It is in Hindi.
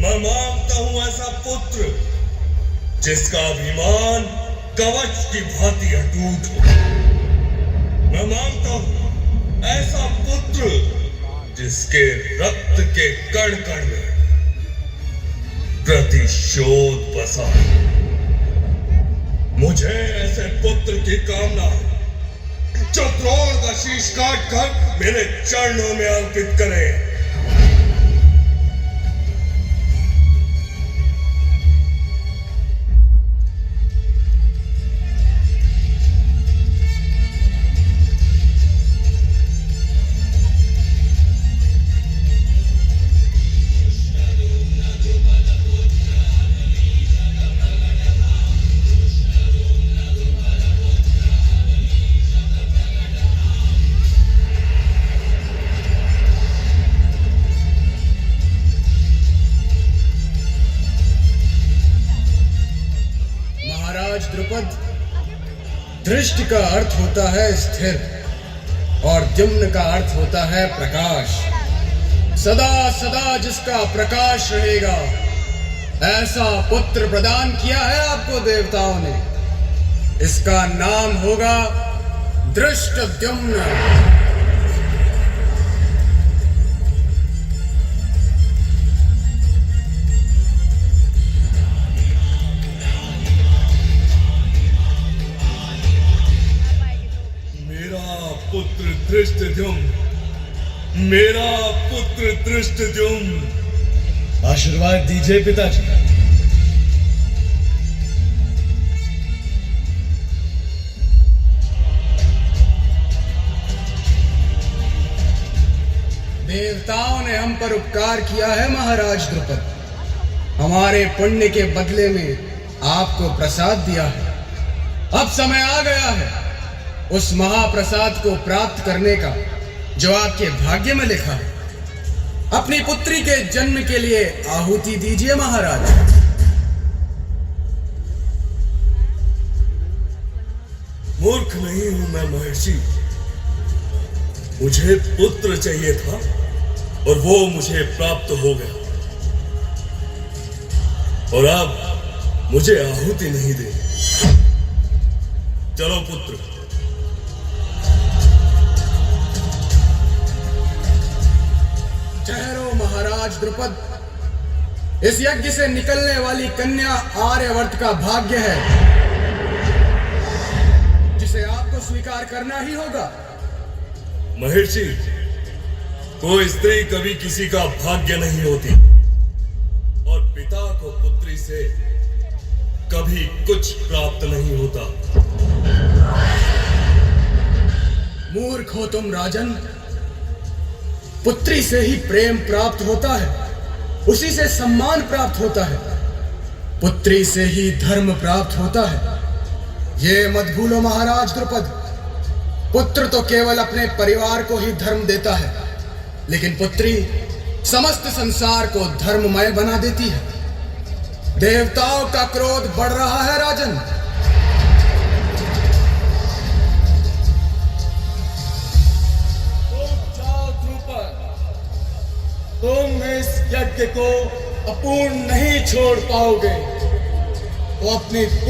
मैं मांगता हूं ऐसा पुत्र जिसका अभिमान कवच की भांति अटूट हो। मैं मांगता हूं ऐसा पुत्र जिसके रक्त के कण कण में प्रतिशोध बसा। मुझे ऐसे पुत्र की कामना है जो द्रोण का शीश काट कर मेरे चरणों में अर्पित करे। महाराज द्रुपद, दृष्टि का अर्थ होता है स्थिर और द्युम्न का अर्थ होता है प्रकाश। सदा सदा जिसका प्रकाश रहेगा, ऐसा पुत्र प्रदान किया है आपको देवताओं ने। इसका नाम होगा दृष्टद्युम्न। पुत्र धृष्टद्युम्न, मेरा पुत्र धृष्टद्युम्न। आशीर्वाद दीजिए पिताजी। देवताओं ने हम पर उपकार किया है महाराज द्रुपद। हमारे पुण्य के बदले में आपको प्रसाद दिया है। अब समय आ गया है उस महाप्रसाद को प्राप्त करने का जो आपके भाग्य में लिखा है। अपनी पुत्री के जन्म के लिए आहुति दीजिए महाराज। मूर्ख नहीं हूं मैं महर्षि। मुझे पुत्र चाहिए था और वो मुझे प्राप्त हो गया, और अब मुझे आहुति नहीं दे। चलो पुत्र। ठहरो महाराज द्रुपद, इस यज्ञ से निकलने वाली कन्या आर्यवर्त का भाग्य है, जिसे आपको स्वीकार करना ही होगा। महर्षि, कोई स्त्री कभी किसी का भाग्य नहीं होती, और पिता को पुत्री से कभी कुछ प्राप्त नहीं होता। मूर्ख हो तुम राजन। पुत्री से ही प्रेम प्राप्त होता है, उसी से सम्मान प्राप्त होता है, पुत्री से ही धर्म प्राप्त होता है। ये मत भूलो महाराज द्रुपद। पुत्र तो केवल अपने परिवार को ही धर्म देता है, लेकिन पुत्री समस्त संसार को धर्ममय बना देती है। देवताओं का क्रोध बढ़ रहा है राजन। तुम इस यज्ञ को अपूर्ण नहीं छोड़ पाओगे, तो अपनी